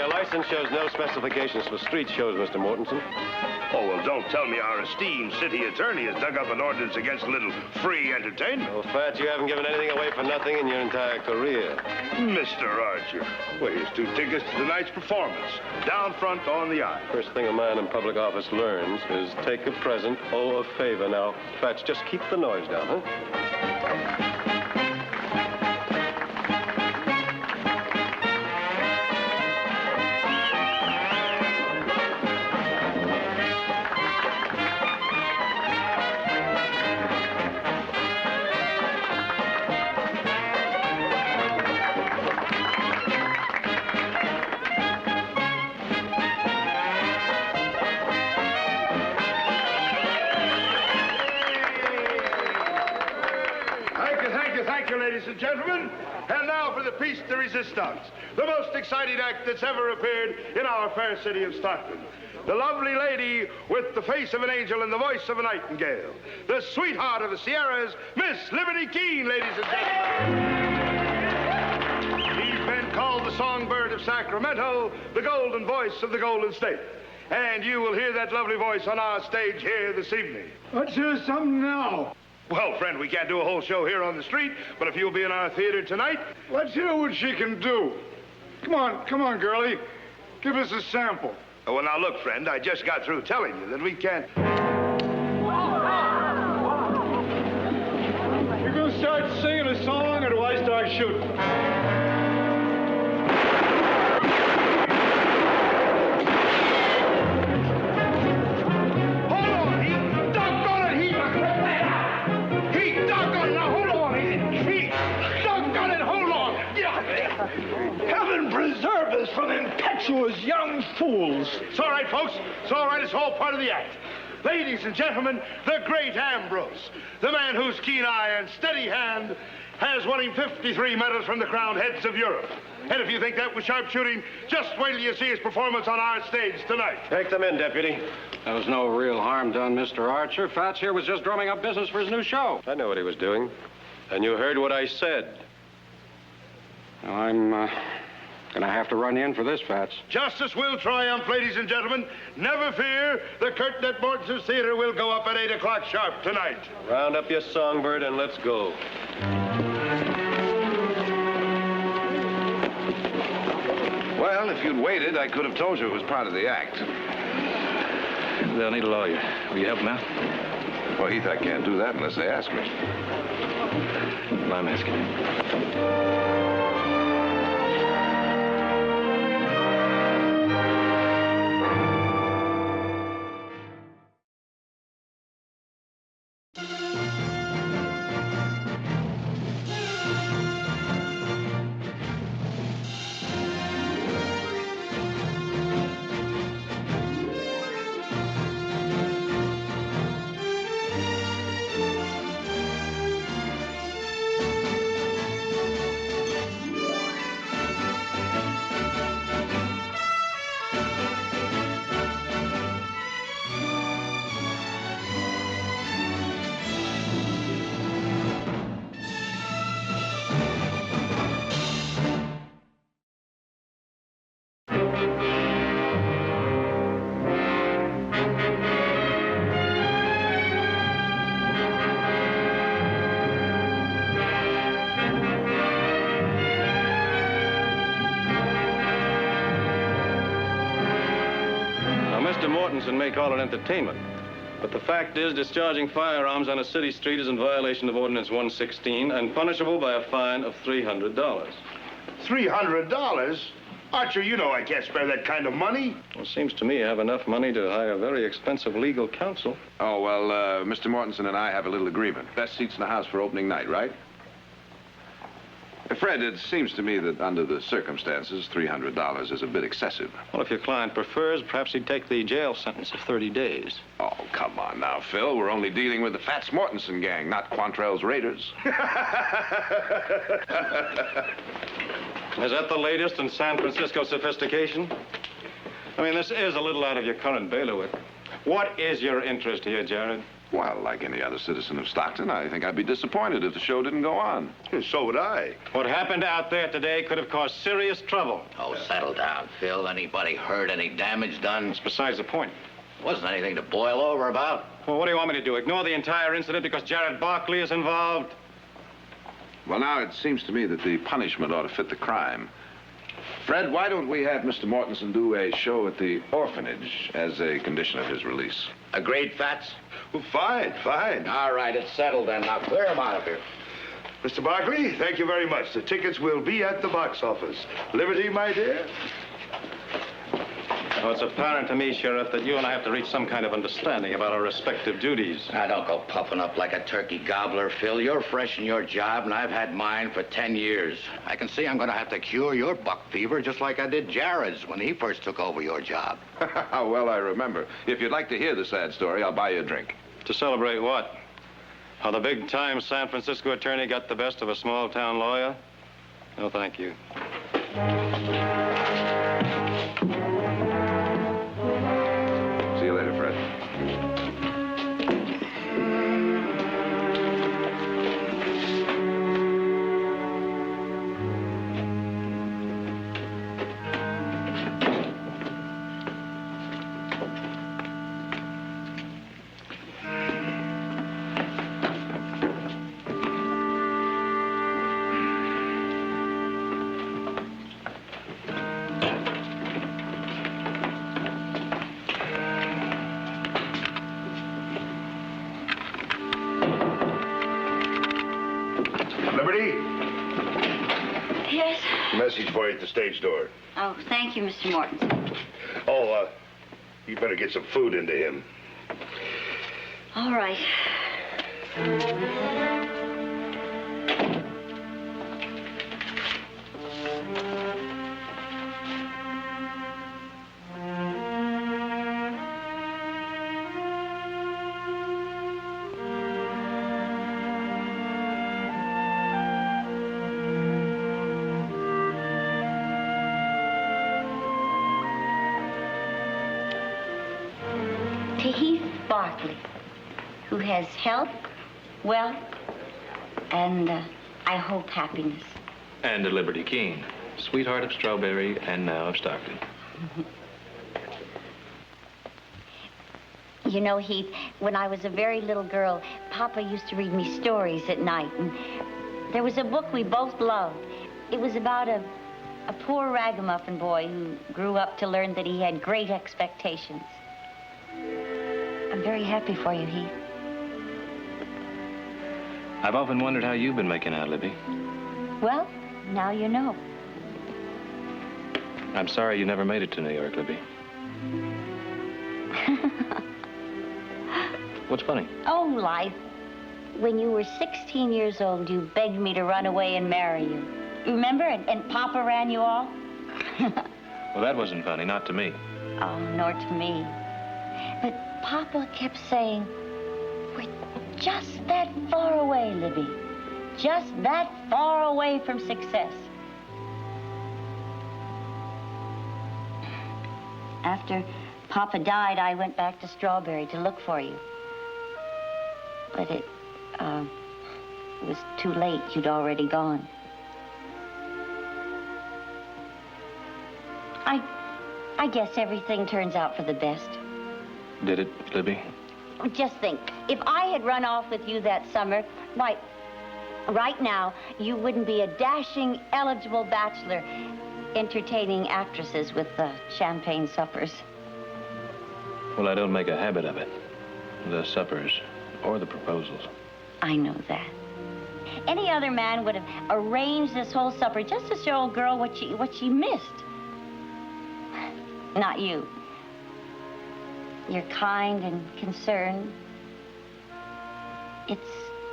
License shows no specifications for street shows, Mr. Mortensen. Oh, well, don't tell me our esteemed city attorney has dug up an ordinance against a little free entertainment. Well, Fats, you haven't given anything away for nothing in your entire career. Mr. Archer, well, here's 2 tickets to tonight's performance. Down front on the aisle. First thing a man in public office learns is take a present, owe a favor. Now, Fats, just keep the noise down, huh? Ladies and gentlemen, and now for the piece de resistance, the most exciting act that's ever appeared in our fair city of Stockton. The lovely lady with the face of an angel and the voice of a nightingale, the sweetheart of the Sierras, Miss Liberty Keene, ladies and gentlemen. She's been called the songbird of Sacramento, the golden voice of the Golden State. And you will hear that lovely voice on our stage here this evening. Let's hear something now. Well, friend, we can't do a whole show here on the street, but if you'll be in our theater tonight... Let's hear what she can do. Come on, girlie. Give us a sample. Oh, well, now, look, friend, I just got through telling you that we can't... You gonna start singing a song, or do I start shooting? Heaven preserve us from impetuous young fools. It's all right, folks. It's all right. It's all part of the act. Ladies and gentlemen, the great Ambrose, the man whose keen eye and steady hand has won him 53 medals from the crowned heads of Europe. And if you think that was sharpshooting, just wait till you see his performance on our stage tonight. Take them in, Deputy. There was no real harm done, Mr. Archer. Fats here was just drumming up business for his new show. I know what he was doing. And you heard what I said. Now, I'm gonna have to run in for this, Fats. Justice will triumph, ladies and gentlemen. Never fear, the curtain at Mortensen's Theater will go up at 8 o'clock sharp tonight. Round up your songbird and let's go. Well, if you'd waited, I could have told you it was part of the act. They'll need a lawyer. Will you help them out? Well, Heath, I can't do that unless they ask me. Well, I'm asking you. Mr. Mortensen may call it entertainment, but the fact is discharging firearms on a city street is in violation of Ordinance 116 and punishable by a fine of $300. $300? Archer, you know I can't spare that kind of money. Well, it seems to me you have enough money to hire very expensive legal counsel. Oh, well, Mr. Mortensen and I have a little agreement. Best seats in the house for opening night, right? Fred, it seems to me that under the circumstances, $300 is a bit excessive. Well, if your client prefers, perhaps he'd take the jail sentence of 30 days. Oh, come on now, Phil. We're only dealing with the Fats Mortensen gang, not Quantrell's Raiders. Is that the latest in San Francisco sophistication? I mean, this is a little out of your current bailiwick. What is your interest here, Jared? Well, like any other citizen of Stockton, I think I'd be disappointed if the show didn't go on. So would I. What happened out there today could have caused serious trouble. Oh, settle down, Phil. Anybody hurt? Any damage done? It's besides the point. Wasn't anything to boil over about. Well, what do you want me to do? Ignore the entire incident because Jared Barkley is involved? Well, now, it seems to me that the punishment ought to fit the crime. Fred, why don't we have Mr. Mortensen do a show at the orphanage as a condition of his release? Agreed, Fats? Well, fine, fine. All right, it's settled then. Now clear him out of here. Mr. Barkley, thank you very much. The tickets will be at the box office. Liberty, my dear? Well, it's apparent to me, Sheriff, that you and I have to reach some kind of understanding about our respective duties. Now, don't go puffing up like a turkey gobbler, Phil. You're fresh in your job, and I've had mine for 10 years. I can see I'm going to have to cure your buck fever just like I did Jared's when he first took over your job. How well I remember. If you'd like to hear the sad story, I'll buy you a drink. To celebrate what? How the big-time San Francisco attorney got the best of a small-town lawyer? No, thank you. See you later, Fred. Liberty? Yes? Message for you at the stage door. Oh, thank you, Mr. Mortensen. Oh, you better get some food into him. All right. Barkley, who has health, wealth, and I hope happiness. And to Liberty Keene, sweetheart of Strawberry and now of Stockton. You know, Heath, when I was a very little girl, Papa used to read me stories at night, and there was a book we both loved. It was about a poor ragamuffin boy who grew up to learn that he had great expectations. I'm very happy for you, Heath. I've often wondered how you've been making out, Libby. Well, now you know. I'm sorry you never made it to New York, Libby. What's funny? Oh, life. When you were 16 years old, you begged me to run away and marry you. Remember? And Papa ran you off? Well, that wasn't funny, not to me. Oh, nor to me. But Papa kept saying, we're just that far away, Libby. Just that far away from success. After Papa died, I went back to Strawberry to look for you. But it was too late. You'd already gone. I guess everything turns out for the best. Did it, Libby? Just think, if I had run off with you that summer, why, right now, you wouldn't be a dashing, eligible bachelor entertaining actresses with champagne suppers. Well, I don't make a habit of it. The suppers or the proposals. I know that. Any other man would have arranged this whole supper just to show a girl what she missed. Not you. You're kind and concerned. It's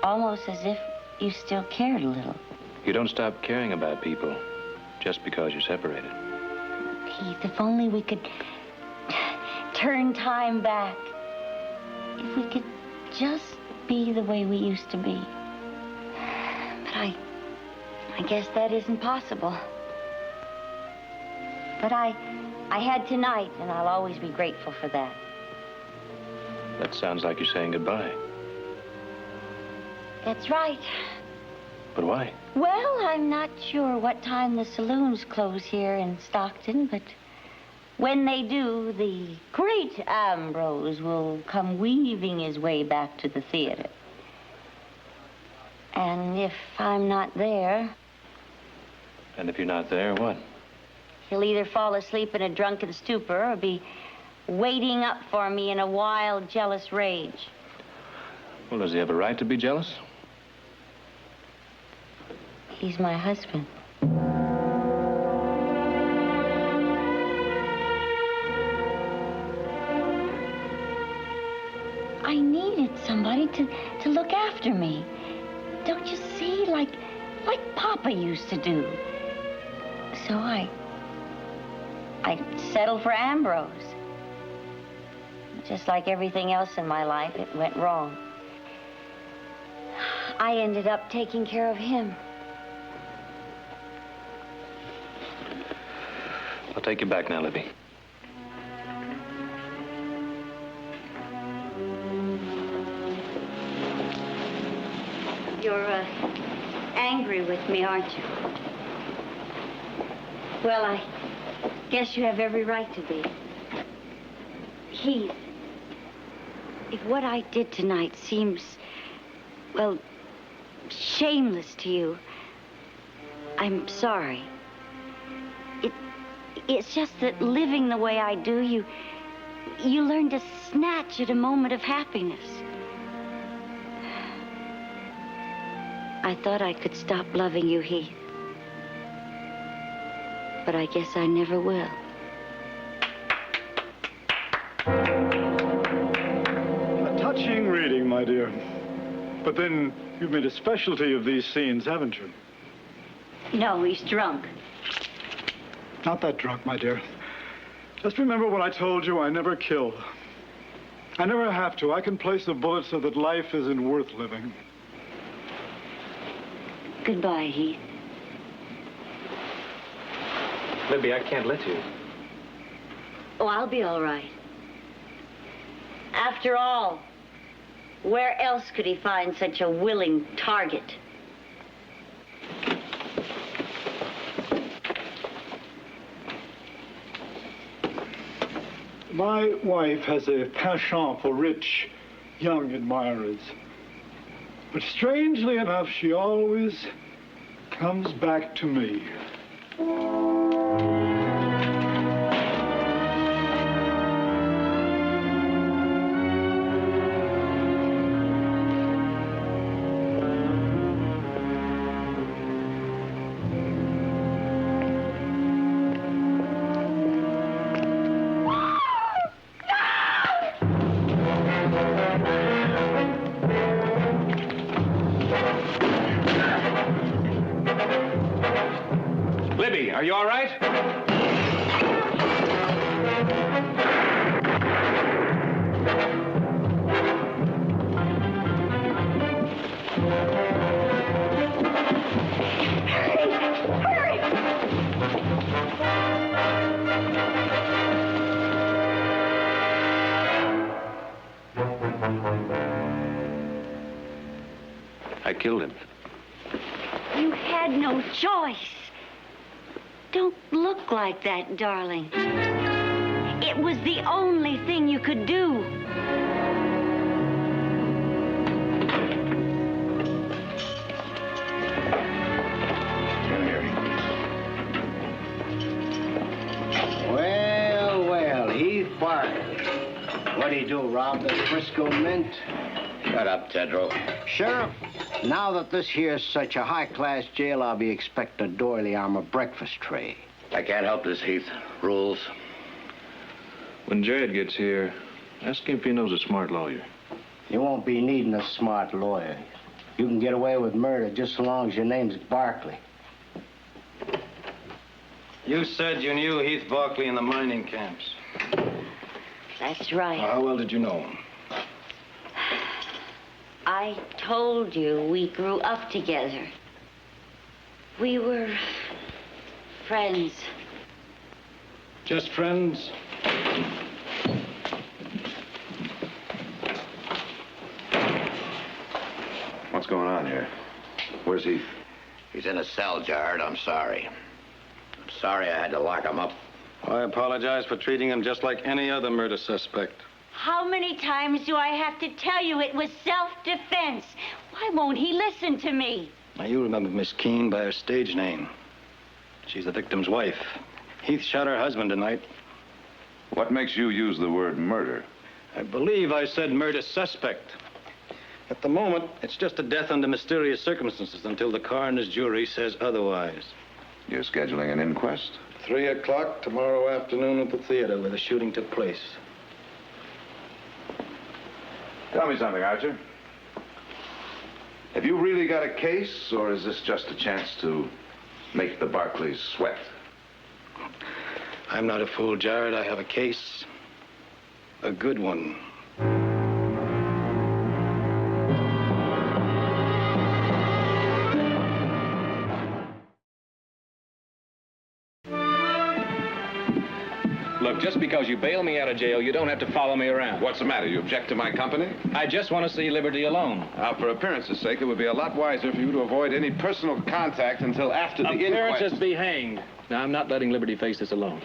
almost as if you still cared a little. You don't stop caring about people just because you're separated. Keith, if only we could turn time back. If we could just be the way we used to be. But I guess that isn't possible. But I had tonight, and I'll always be grateful for that. That sounds like you're saying goodbye. That's right. But why? Well, I'm not sure what time the saloons close here in Stockton, but when they do, the great Ambrose will come weaving his way back to the theater. And if I'm not there... And if you're not there, what? He'll either fall asleep in a drunken stupor or be waiting up for me in a wild, jealous rage. Well, does he have a right to be jealous? He's my husband. I needed somebody to look after me. Don't you see? Like Papa used to do. So I settled for Ambrose. Just like everything else in my life, it went wrong. I ended up taking care of him. I'll take you back now, Libby. You're angry with me, aren't you? Well, I guess you have every right to be. Heath, if what I did tonight seems, well, shameless to you, I'm sorry. It's just that living the way I do, you learn to snatch at a moment of happiness. I thought I could stop loving you, Heath. But I guess I never will. A touching reading, my dear. But then you've made a specialty of these scenes, haven't you? No, he's drunk. Not that drunk, my dear. Just remember what I told you, I never kill. I never have to. I can place a bullet so that life isn't worth living. Goodbye, Heath. Libby, I can't let you. Oh, I'll be all right. After all, where else could he find such a willing target? My wife has a penchant for rich, young admirers. But strangely enough, she always comes back to me. Libby, are you all right? I killed him. You had no choice. Don't look like that, darling. It was the only thing you could do. Well, Heath Barker. What'd he do, rob the Frisco Mint? Shut up, Tedrow. Sheriff, now that this here's such a high-class jail, I'll be expecting a doily armor breakfast tray. I can't help this, Heath. Rules. When Jared gets here, ask him if he knows a smart lawyer. You won't be needing a smart lawyer. You can get away with murder just so long as your name's Barkley. You said you knew Heath Barkley in the mining camps. That's right. How well did you know him? I told you we grew up together. We were friends. Just friends. What's going on here? Where's Heath? He's in a cell, Jared. I'm sorry. I'm sorry I had to lock him up. I apologize for treating him just like any other murder suspect. How many times do I have to tell you it was self-defense? Why won't he listen to me? Now, you remember Miss Keene by her stage name. She's the victim's wife. Heath shot her husband tonight. What makes you use the word murder? I believe I said murder suspect. At the moment, it's just a death under mysterious circumstances until the coroner's jury says otherwise. You're scheduling an inquest? 3 o'clock tomorrow afternoon at the theater where the shooting took place. Tell me something, Archer. Have you really got a case, or is this just a chance to make the Barclays sweat? I'm not a fool, Jared. I have a case. A good one. Look, just because you bail me out of jail, you don't have to follow me around. What's the matter? You object to my company? I just want to see Liberty alone. Now, for appearance's sake, it would be a lot wiser for you to avoid any personal contact until after the inquest. Appearances be hanged. Now, I'm not letting Liberty face this alone.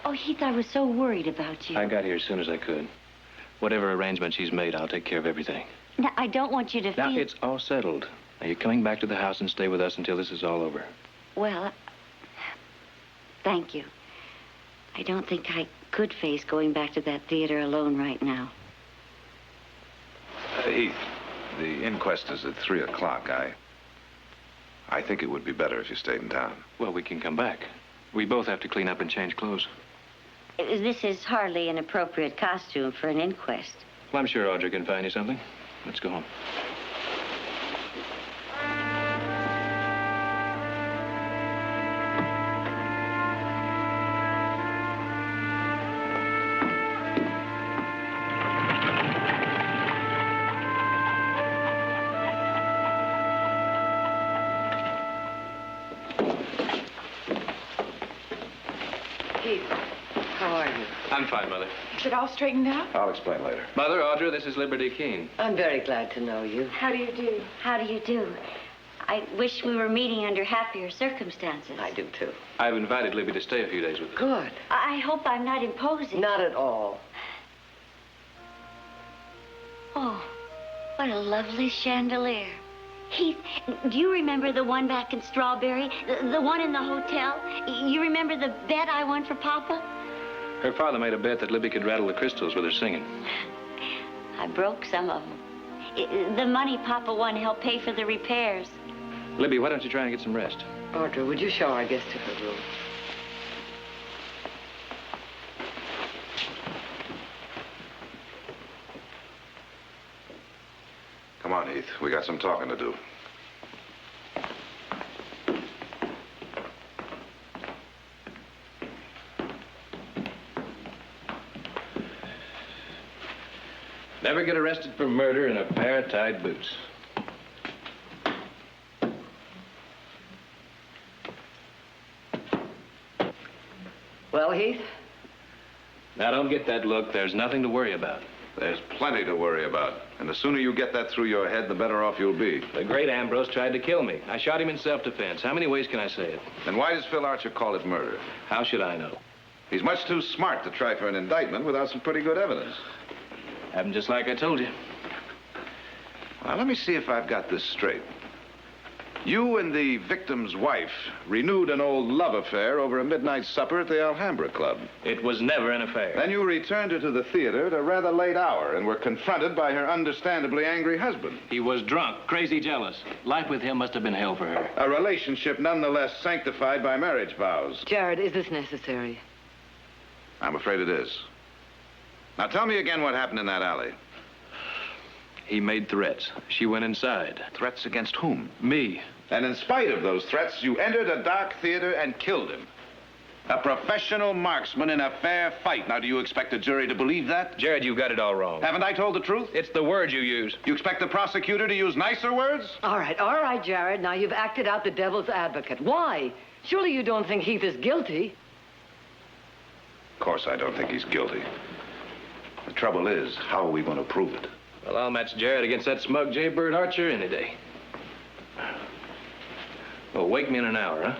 Oh, Heath, I was so worried about you. I got here as soon as I could. Whatever arrangement she's made, I'll take care of everything. Now, I don't want you to feel... Now, it's all settled. Now, you're coming back to the house and stay with us until this is all over. Well, thank you. I don't think I could face going back to that theater alone right now. Heath, the inquest is at 3 o'clock. I think it would be better if you stayed in town. Well, we can come back. We both have to clean up and change clothes. This is hardly an appropriate costume for an inquest. Well, I'm sure Audrey can find you something. Let's go home. I'm fine, Mother. Is it all straightened out? I'll explain later. Mother, Audrey, this is Liberty Keene. I'm very glad to know you. How do you do? How do you do? I wish we were meeting under happier circumstances. I do, too. I've invited Libby to stay a few days with us. Good. I hope I'm not imposing. Not at all. Oh, what a lovely chandelier. Heath, do you remember the one back in Strawberry? The one in the hotel? You remember the bet I won for Papa? Her father made a bet that Libby could rattle the crystals with her singing. I broke some of them. The money Papa won helped pay for the repairs. Libby, why don't you try and get some rest? Audrey, would you show our guest to her room? Come on, Heath. We got some talking to do. Never get arrested for murder in a pair of tied boots. Well, Heath? Now, don't get that look. There's nothing to worry about. There's plenty to worry about. And the sooner you get that through your head, the better off you'll be. The great Ambrose tried to kill me. I shot him in self-defense. How many ways can I say it? Then why does Phil Archer call it murder? How should I know? He's much too smart to try for an indictment without some pretty good evidence. Happened just like I told you. Now, let me see if I've got this straight. You and the victim's wife renewed an old love affair over a midnight supper at the Alhambra Club. It was never an affair. Then you returned her to the theater at a rather late hour and were confronted by her understandably angry husband. He was drunk, crazy jealous. Life with him must have been hell for her. A relationship nonetheless sanctified by marriage vows. Jared, is this necessary? I'm afraid it is. Now tell me again what happened in that alley. He made threats. She went inside. Threats against whom? Me. And in spite of those threats, you entered a dark theater and killed him. A professional marksman in a fair fight. Now, do you expect a jury to believe that? Jared, you've got it all wrong. Haven't I told the truth? It's the word you use. You expect the prosecutor to use nicer words? All right, Jared. Now you've acted out the devil's advocate. Why? Surely you don't think Heath is guilty. Of course I don't think he's guilty. The trouble is, how are we going to prove it? Well, I'll match Jared against that smug jaybird Archer any day. Well, wake me in an hour, huh?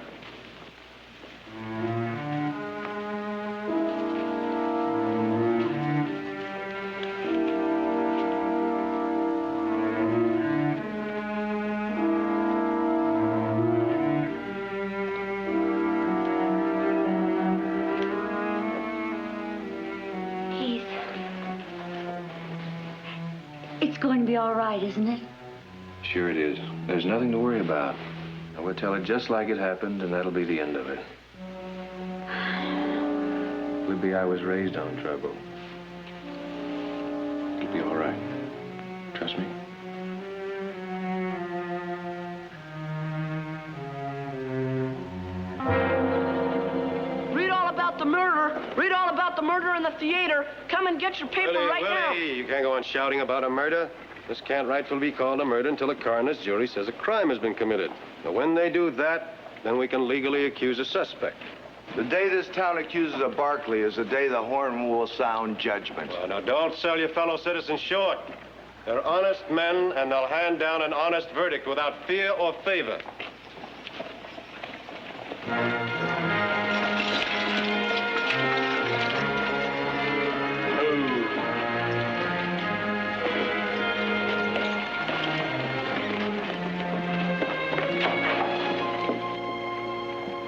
It's going to be all right, isn't it? Sure it is. There's nothing to worry about. And we'll tell it just like it happened, and that'll be the end of it. Libby, I was raised on trouble. It'll be all right. Trust me. Read all about the murder. Read all about the murder in the theater. Come and get your paper right now. You can't go on shouting about a murder. This can't rightfully be called a murder until a coroner's jury says a crime has been committed. Now, when they do that, then we can legally accuse a suspect. The day this town accuses a Barkley is the day the horn will sound judgment. Well, now, don't sell your fellow citizens short. They're honest men, and they'll hand down an honest verdict without fear or favor.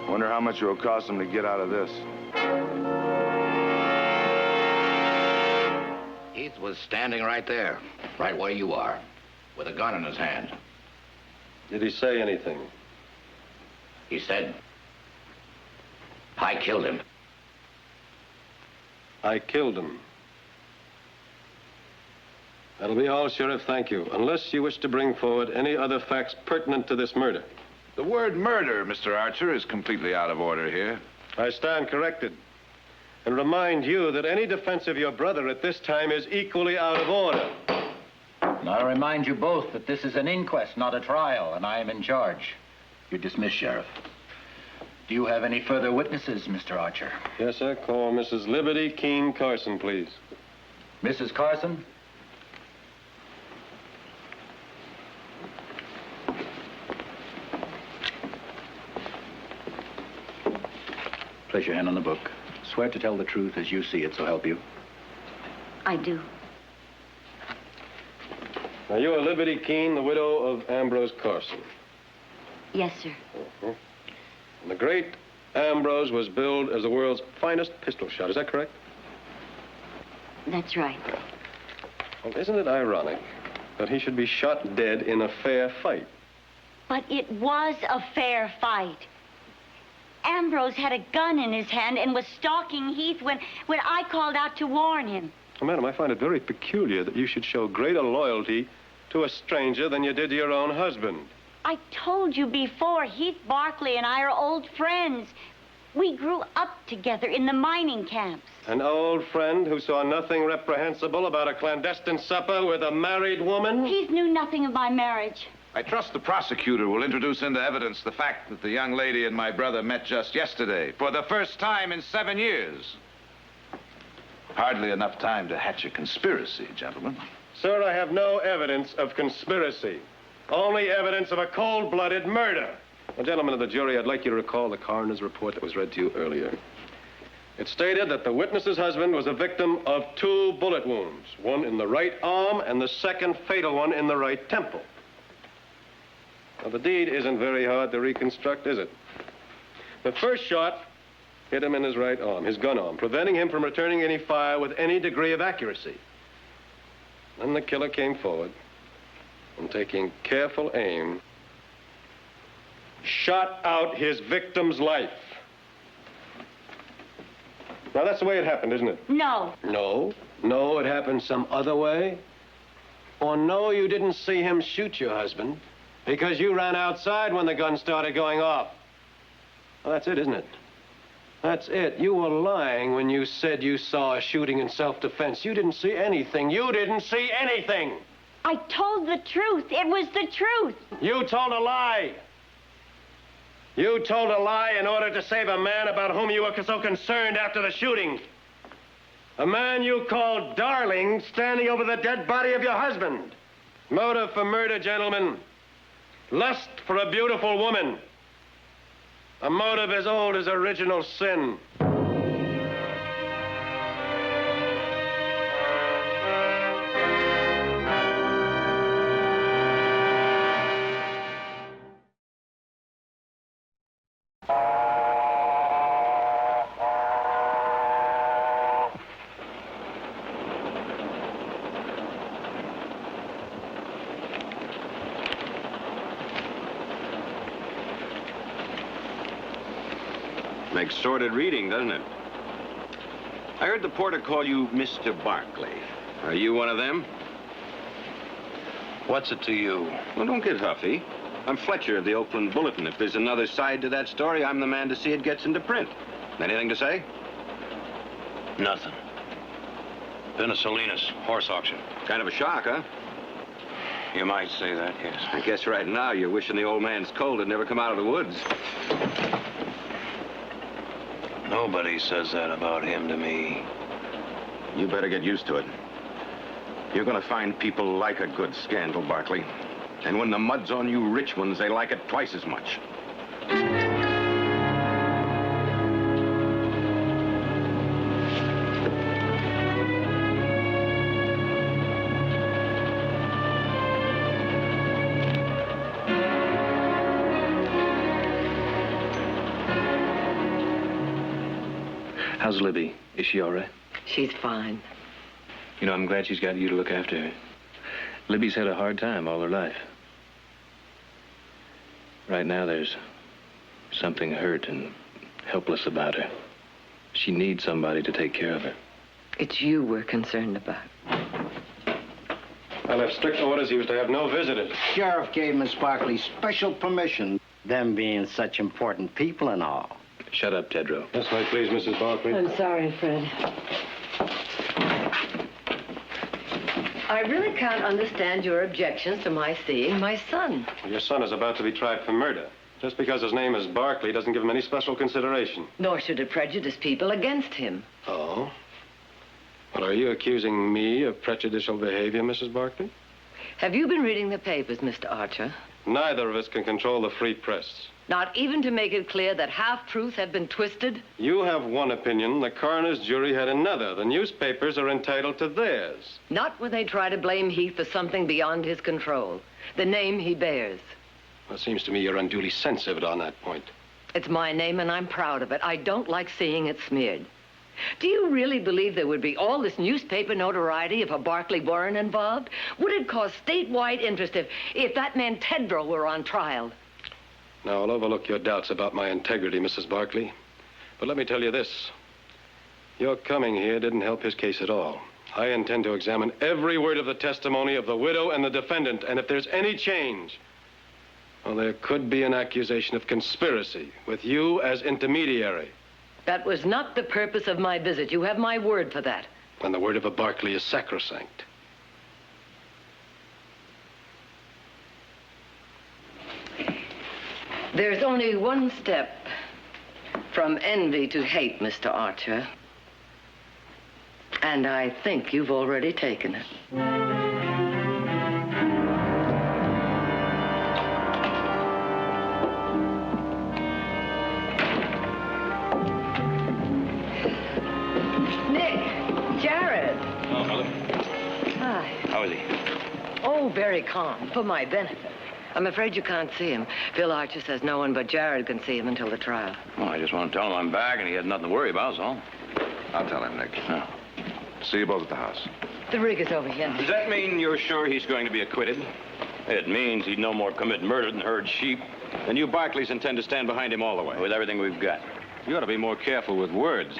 Wonder how much it will cost him to get out of this. Heath was standing right there, right where you are, with a gun in his hand. Did he say anything? He said, I killed him. I killed him. That'll be all, Sheriff. Thank you. Unless you wish to bring forward any other facts pertinent to this murder. The word murder, Mr. Archer, is completely out of order here. I stand corrected. And remind you that any defense of your brother at this time is equally out of order. And I remind you both that this is an inquest, not a trial, and I am in charge. You're dismissed, Sheriff. Do you have any further witnesses, Mr. Archer? Yes, sir. Call Mrs. Liberty Keene Carson, please. Mrs. Carson? Place your hand on the book. Swear to tell the truth as you see it, so help you. I do. Now, you are Liberty Keene, the widow of Ambrose Carson. Yes, sir. And the great Ambrose was billed as the world's finest pistol shot. Is that correct? That's right. Well, isn't it ironic that he should be shot dead in a fair fight? But it was a fair fight. Ambrose had a gun in his hand and was stalking Heath when I called out to warn him. Well, madam, I find it very peculiar that you should show greater loyalty to a stranger than you did to your own husband. I told you before, Heath Barkley and I are old friends. We grew up together in the mining camps. An old friend who saw nothing reprehensible about a clandestine supper with a married woman? Heath knew nothing of my marriage. I trust the prosecutor will introduce into evidence the fact that the young lady and my brother met just yesterday, for the first time in 7 years. Hardly enough time to hatch a conspiracy, gentlemen. Sir, I have no evidence of conspiracy. Only evidence of a cold-blooded murder. Well, gentlemen of the jury, I'd like you to recall the coroner's report that was read to you earlier. It stated that the witness's husband was a victim of 2 bullet wounds, one in the right arm and the second fatal one in the right temple. Now, the deed isn't very hard to reconstruct, is it? The first shot hit him in his right arm, his gun arm, preventing him from returning any fire with any degree of accuracy. Then the killer came forward and, taking careful aim, shot out his victim's life. Now, that's the way it happened, isn't it? No. No? No, it happened some other way? Or no, you didn't see him shoot your husband because you ran outside when the gun started going off. Well, that's it, isn't it? That's it. You were lying when you said you saw a shooting in self-defense. You didn't see anything. You didn't see anything. I told the truth. It was the truth. You told a lie. You told a lie in order to save a man about whom you were so concerned after the shooting. A man you called darling standing over the dead body of your husband. Motive for murder, gentlemen. Lust for a beautiful woman. A motive as old as original sin. Makes sordid reading, doesn't it? I heard the porter call you Mr. Barkley. Are you one of them? What's it to you? Well, don't get huffy. I'm Fletcher of the Oakland Bulletin. If there's another side to that story, I'm the man to see it gets into print. Anything to say? Nothing. Been a Salinas horse auction. Kind of a shock, huh? You might say that, yes. I guess right now you're wishing the old man's cold had never come out of the woods. Nobody says that about him to me. You better get used to it. You're gonna find people like a good scandal, Barkley. And when the mud's on you rich ones, they like it twice as much. How's Libby? Is she all right? She's fine. You know, I'm glad she's got you to look after her. Libby's had a hard time all her life. Right now, there's something hurt and helpless about her. She needs somebody to take care of her. It's you we're concerned about. I left strict orders he was to have no visitors. Sheriff gave Miss Barkley special permission, them being such important people and all. Shut up, Tedrow. Yes, may I please, Mrs. Barkley? I'm sorry, Fred. I really can't understand your objections to my seeing my son. Your son is about to be tried for murder. Just because his name is Barkley doesn't give him any special consideration. Nor should it prejudice people against him. Oh? Well, are you accusing me of prejudicial behavior, Mrs. Barkley? Have you been reading the papers, Mr. Archer? Neither of us can control the free press. Not even to make it clear that half-truths have been twisted? You have one opinion, the coroner's jury had another. The newspapers are entitled to theirs. Not when they try to blame Heath for something beyond his control. The name he bears. Well, it seems to me you're unduly sensitive on that point. It's my name and I'm proud of it. I don't like seeing it smeared. Do you really believe there would be all this newspaper notoriety if a Barkley weren't involved? Would it cause statewide interest if that man Tedrow were on trial? Now, I'll overlook your doubts about my integrity, Mrs. Barkley. But let me tell you this. Your coming here didn't help his case at all. I intend to examine every word of the testimony of the widow and the defendant, and if there's any change, well, there could be an accusation of conspiracy with you as intermediary. That was not the purpose of my visit. You have my word for that. And the word of a Barkley is sacrosanct. There's only one step from envy to hate, Mr. Archer. And I think you've already taken it. How is he? Oh, very calm, for my benefit. I'm afraid you can't see him. Phil Archer says no one but Jared can see him until the trial. Well, I just want to tell him I'm back and he has nothing to worry about, is all. I'll tell him, Nick. See you both at the house. The rig is over here. Does that mean you're sure he's going to be acquitted? It means he'd no more commit murder than herd sheep. Then you Barkleys intend to stand behind him all the way. With everything we've got. You ought to be more careful with words.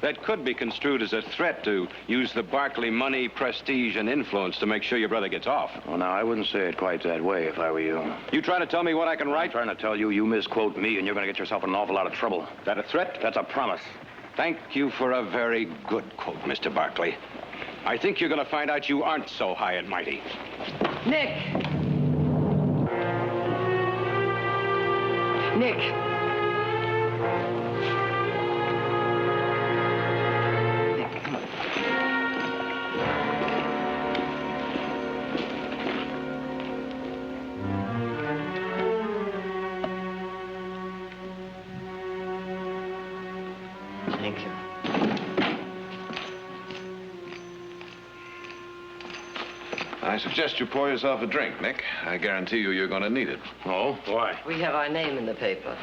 that could be construed as a threat to use the Barkley money, prestige, and influence to make sure your brother gets off. Well, now, I wouldn't say it quite that way if I were you. You trying to tell me what I can write? I'm trying to tell you, you misquote me, and you're going to get yourself in an awful lot of trouble. That a threat? That's a promise. Thank you for a very good quote, Mr. Barkley. I think you're going to find out you aren't so high and mighty. Nick! Nick! Nick, come on. Thank you. I suggest you pour yourself a drink, Nick. I guarantee you you're going to need it. Oh? Why? We have our name in the paper.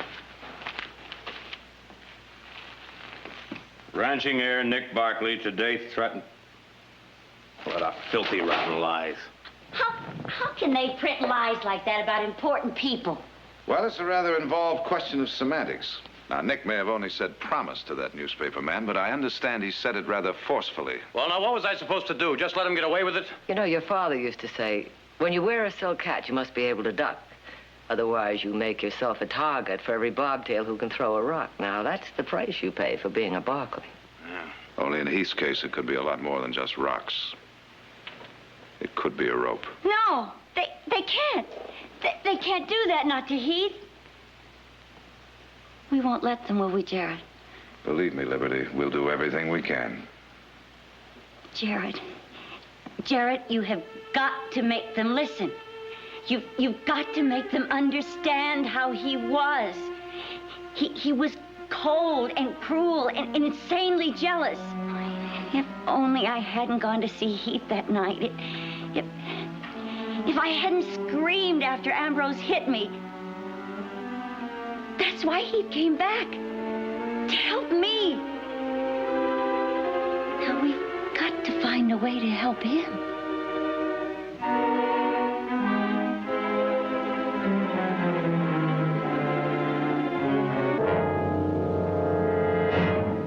Ranching heir Nick Barkley today threatened. What a filthy, rotten lies. How can they print lies like that about important people? Well, it's a rather involved question of semantics. Now, Nick may have only said promise to that newspaper man, but I understand he said it rather forcefully. Well, now, what was I supposed to do? Just let him get away with it? You know, your father used to say, when you wear a silk hat, you must be able to duck. Otherwise, you make yourself a target for every bobtail who can throw a rock. Now, that's the price you pay for being a Barkley. Yeah. Only in Heath's case, it could be a lot more than just rocks. It could be a rope. No, they can't. They can't do that, not to Heath. We won't let them, will we, Jared? Believe me, Liberty, we'll do everything we can. Jared, you have got to make them listen. You've got to make them understand how he was. He was cold and cruel and insanely jealous. If only I hadn't gone to see Heath that night. If I hadn't screamed after Ambrose hit me. That's why he came back. To help me. Now we've got to find a way to help him.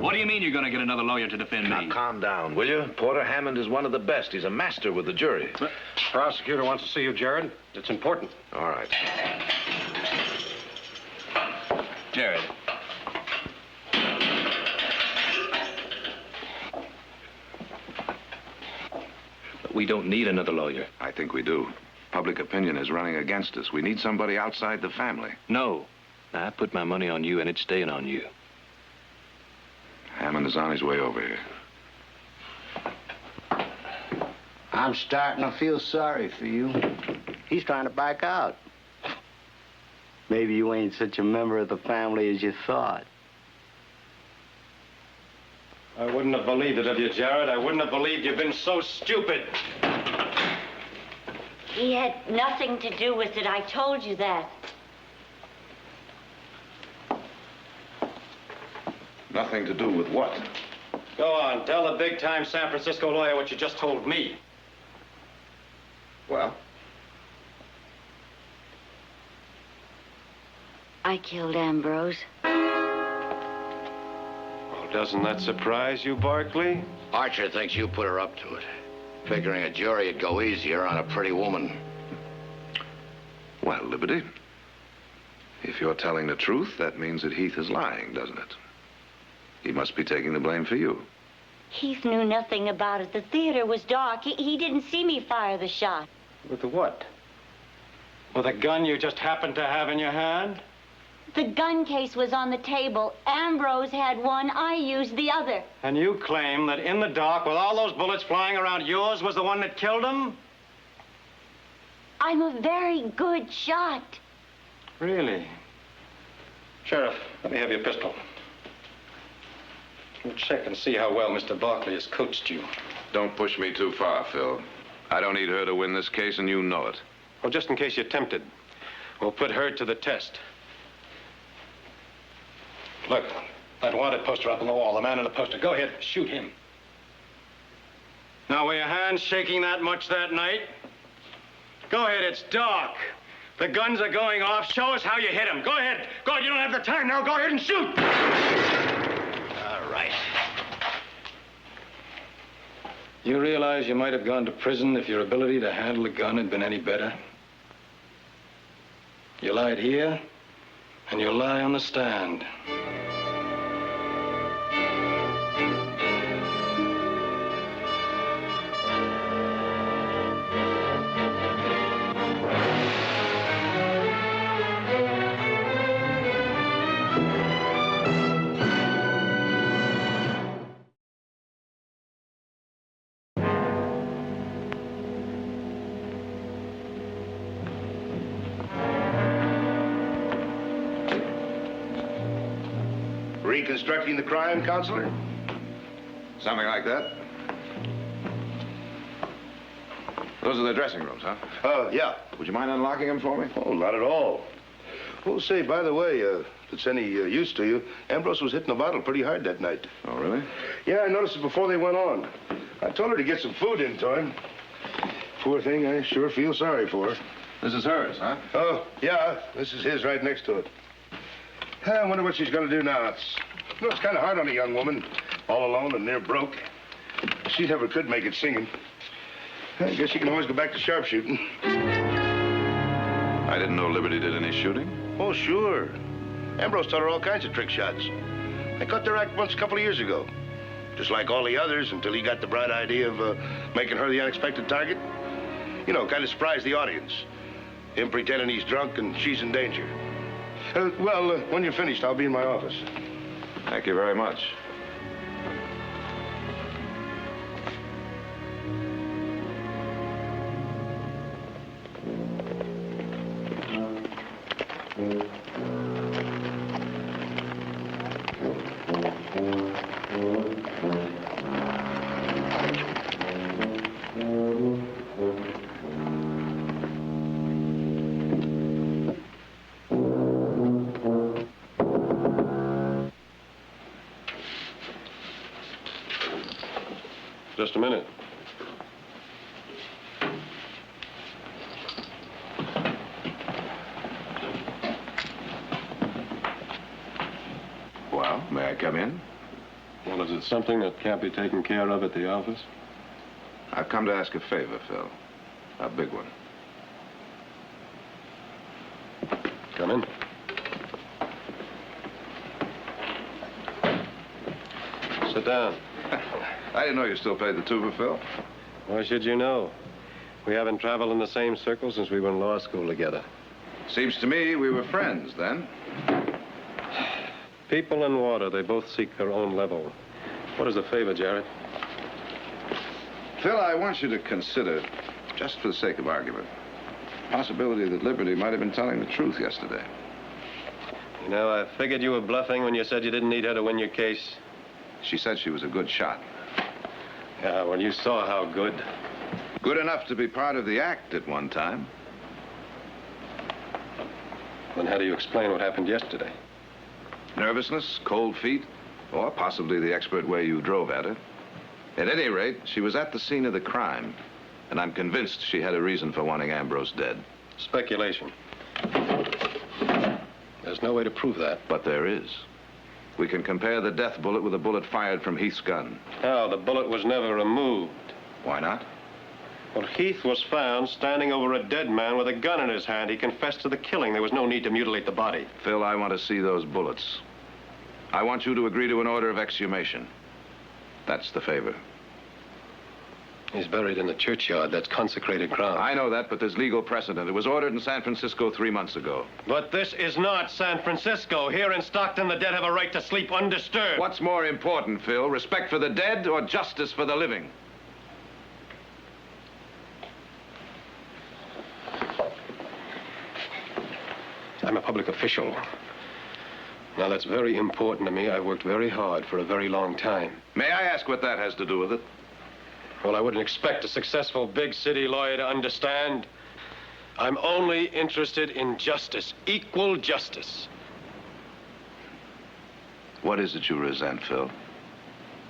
What do you mean you're going to get another lawyer to defend me? Now, calm down, will you? Porter Hammond is one of the best. He's a master with the jury. The prosecutor wants to see you, Jared. It's important. All right. Jared. We don't need another lawyer. I think we do. Public opinion is running against us. We need somebody outside the family. No. I put my money on you, and it's staying on you. Hammond is on his way over here. I'm starting to feel sorry for you. He's trying to back out. Maybe you ain't such a member of the family as you thought. I wouldn't have believed it of you, Jared. I wouldn't have believed you've been so stupid. He had nothing to do with it. I told you that. Nothing to do with what? Go on, tell the big-time San Francisco lawyer what you just told me. Well? I killed Ambrose. Oh, doesn't that surprise you, Barkley? Archer thinks you put her up to it. Figuring a jury would go easier on a pretty woman. Well, Liberty, if you're telling the truth, that means that Heath is lying, doesn't it? He must be taking the blame for you. Heath knew nothing about it. The theater was dark. He didn't see me fire the shot. With the what? With a gun you just happened to have in your hand? The gun case was on the table. Ambrose had one. I used the other. And you claim that in the dark, with all those bullets flying around, yours was the one that killed him? I'm a very good shot. Really? Sheriff, let me have your pistol. We'll check and see how well Mr. Barkley has coached you. Don't push me too far, Phil. I don't need her to win this case, and you know it. Well, just in case you're tempted, we'll put her to the test. Look, that wanted poster up on the wall, the man in the poster. Go ahead, shoot him. Now, were your hands shaking that much that night? Go ahead, it's dark. The guns are going off. Show us how you hit him. Go ahead. Go ahead, you don't have the time now. Go ahead and shoot. All right. You realize you might have gone to prison if your ability to handle a gun had been any better? You lied here, and you'll lie on the stand. Reconstructing the crime, Counselor? Something like that. Those are the dressing rooms, huh? Yeah. Would you mind unlocking them for me? Oh, not at all. Oh, say, by the way, if it's any use to you, Ambrose was hitting the bottle pretty hard that night. Oh, really? Yeah, I noticed it before they went on. I told her to get some food into him. Poor thing, I sure feel sorry for her. This is hers, huh? Oh, yeah, this is his right next to it. I wonder what she's going to do now. It's kind of hard on a young woman, all alone and near broke. She never could make it singing. I guess she can always go back to sharpshooting. I didn't know Liberty did any shooting. Oh, sure. Ambrose taught her all kinds of trick shots. I caught their act once a couple of years ago. Just like all the others, until he got the bright idea of making her the unexpected target. You know, kind of surprise the audience. Him pretending he's drunk and she's in danger. Well, when you're finished, I'll be in my office. Thank you very much. Just a minute. Well, may I come in? Well, is it something that can't be taken care of at the office? I've come to ask a favor, Phil. A big one. Come in. Sit down. I didn't know you still played the tuba, Phil. Why should you know? We haven't traveled in the same circle since we were in law school together. Seems to me we were friends then. People and water, they both seek their own level. What is the favor, Jared? Phil, I want you to consider, just for the sake of argument, the possibility that Liberty might have been telling the truth yesterday. You know, I figured you were bluffing when you said you didn't need her to win your case. She said she was a good shot. Yeah, well, you saw how good. Good enough to be part of the act at one time. Then how do you explain what happened yesterday? Nervousness, cold feet, or possibly the expert way you drove at her. At any rate, she was at the scene of the crime, and I'm convinced she had a reason for wanting Ambrose dead. Speculation. There's no way to prove that. But there is. We can compare the death bullet with a bullet fired from Heath's gun. How? The bullet was never removed. Why not? Well, Heath was found standing over a dead man with a gun in his hand. He confessed to the killing. There was no need to mutilate the body. Phil, I want to see those bullets. I want you to agree to an order of exhumation. That's the favor. He's buried in the churchyard. That's consecrated ground. I know that, but there's legal precedent. It was ordered in San Francisco 3 months ago. But this is not San Francisco. Here in Stockton, the dead have a right to sleep undisturbed. What's more important, Phil? Respect for the dead or justice for the living? I'm a public official. Now, that's very important to me. I've worked very hard for a very long time. May I ask what that has to do with it? Well, I wouldn't expect a successful big city lawyer to understand. I'm only interested in justice, equal justice. What is it you resent, Phil?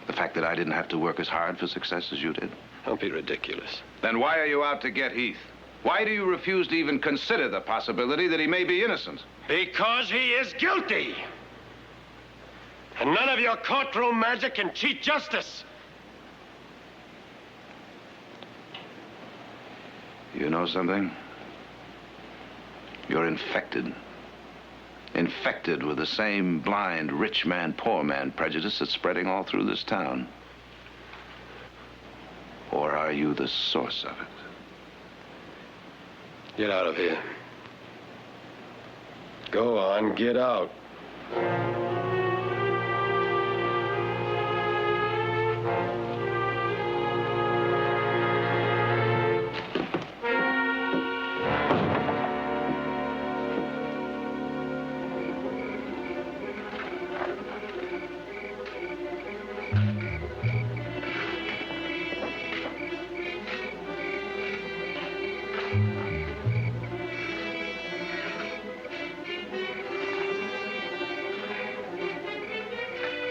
The fact that I didn't have to work as hard for success as you did? Don't be ridiculous. Then why are you out to get Heath? Why do you refuse to even consider the possibility that he may be innocent? Because he is guilty. And none of your courtroom magic can cheat justice. You know something? You're infected. Infected with the same blind rich man, poor man prejudice that's spreading all through this town. Or are you the source of it? Get out of here. Go on, get out.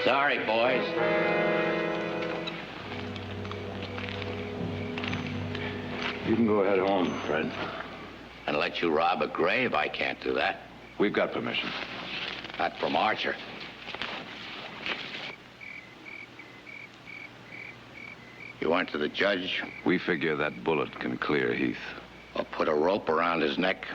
Sorry, boys. You can go ahead home, Fred. And let you rob a grave? I can't do that. We've got permission. Not from Archer. You went to the judge? We figure that bullet can clear Heath. Or put a rope around his neck?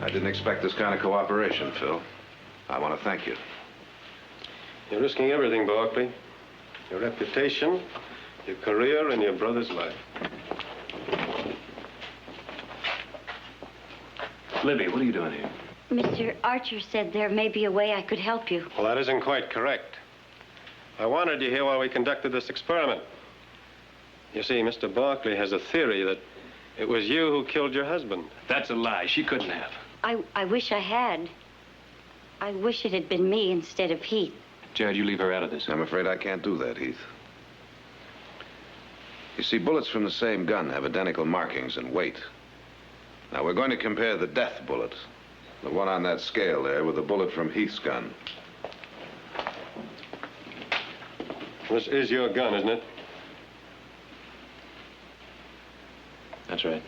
I didn't expect this kind of cooperation, Phil. I want to thank you. You're risking everything, Barkley. Your reputation, your career, and your brother's life. Libby, what are you doing here? Mr. Archer said there may be a way I could help you. Well, that isn't quite correct. I wanted you here while we conducted this experiment. You see, Mr. Barkley has a theory that it was you who killed your husband. That's a lie. She couldn't have. I wish I had. I wish it had been me instead of Heath. Jared, you leave her out of this. I'm afraid I can't do that, Heath. You see, bullets from the same gun have identical markings and weight. Now, we're going to compare the death bullet, the one on that scale there, with the bullet from Heath's gun. This is your gun, isn't it? That's right.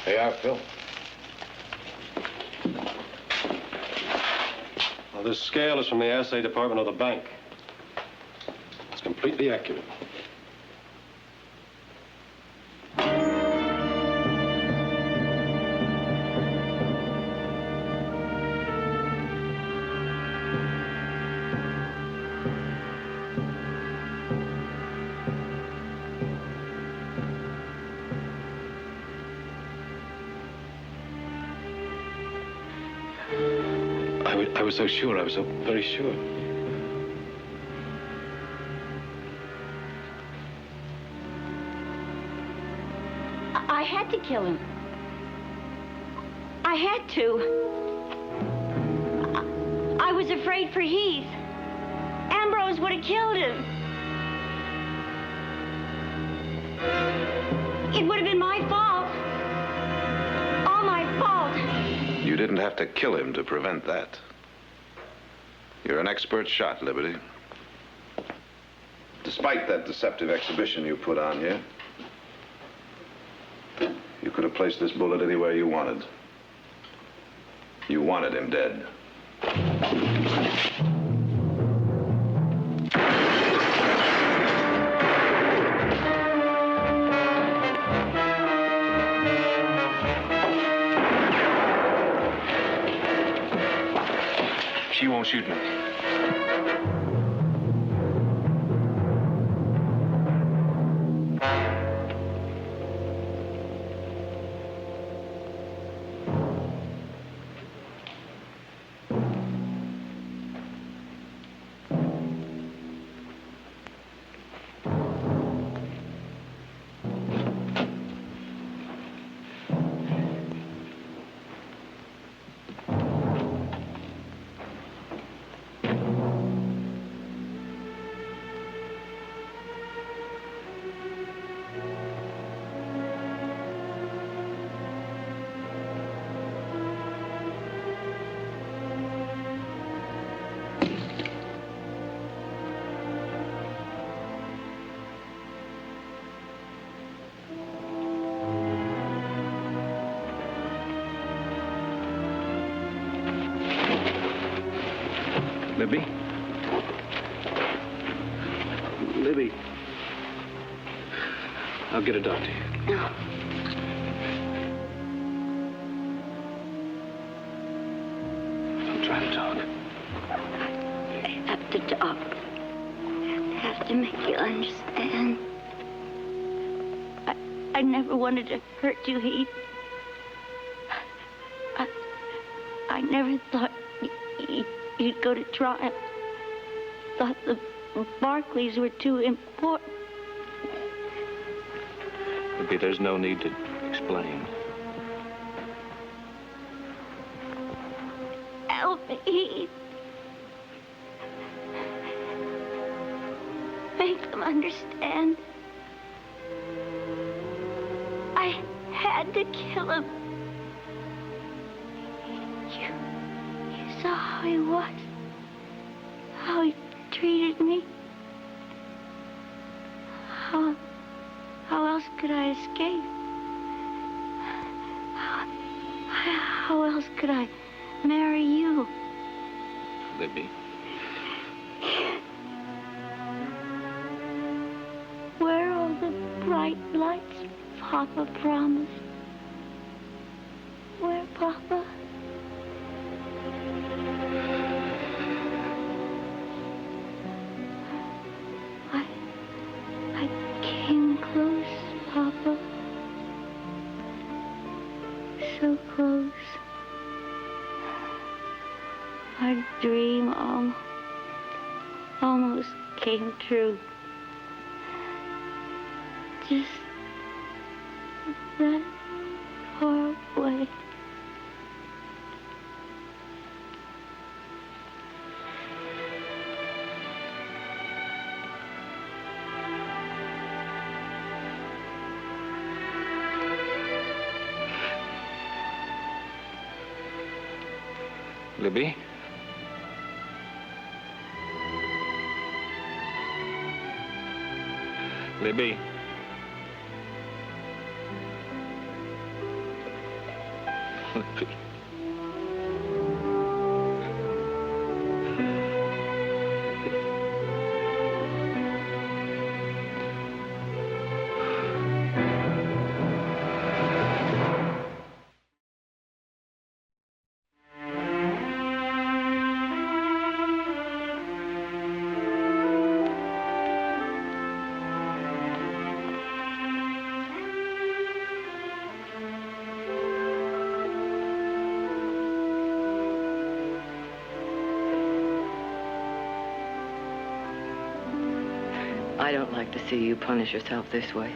They are, Phil. Well, this scale is from the assay department of the bank. It's completely accurate. I was so sure. I was so very sure. I had to kill him. I had to. I was afraid for Heath. Ambrose would have killed him. It would have been my fault. All my fault. You didn't have to kill him to prevent that. You're an expert shot, Liberty. Despite that deceptive exhibition you put on here, you could have placed this bullet anywhere you wanted. You wanted him dead. She won't shoot me. Libby? Libby. I'll get a doctor. No. I'm trying to talk. I have to talk. I have to make you understand. I never wanted to hurt you, Heath. I never thought you'd go to trial. Thought the Barclays were too important. Libby, there's no need to explain. Help me, Heath. Make them understand. I had to kill him. You saw how he was. How he treated me. How else could I escape? How else could I marry you? Libby. Where are all the bright lights Papa promised? Where, Papa? I came close, Papa. So close. Our dream almost came true. Just that far away. Libby? Libby? Libby. I don't like to see you punish yourself this way.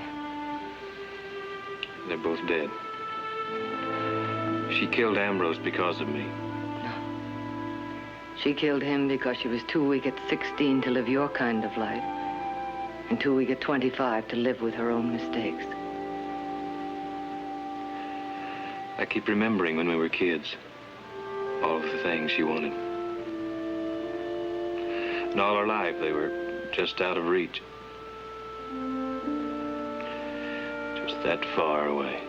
They're both dead. She killed Ambrose because of me. No. She killed him because she was too weak at 16 to live your kind of life, and too weak at 25 to live with her own mistakes. I keep remembering when we were kids, all of the things she wanted. And all her life, they were just out of reach. Just that far away.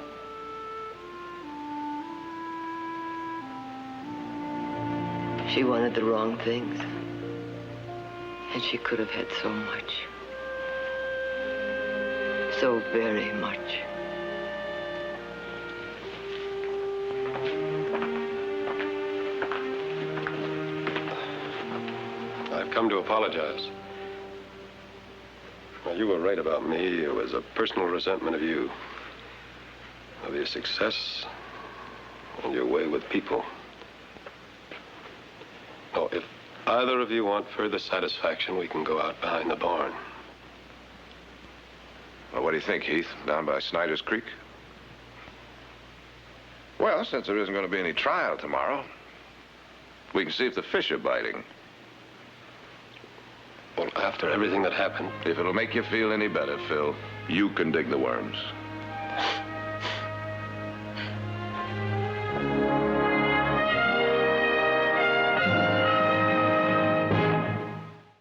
She wanted the wrong things. And she could have had so much. So very much. I've come to apologize. Well, you were right about me. It was a personal resentment of you. Of your success and your way with people. Oh, if either of you want further satisfaction, we can go out behind the barn. Well, what do you think, Heath? Down by Snyder's Creek? Well, since there isn't going to be any trial tomorrow, we can see if the fish are biting. Well, after everything that happened... If it'll make you feel any better, Phil, you can dig the worms.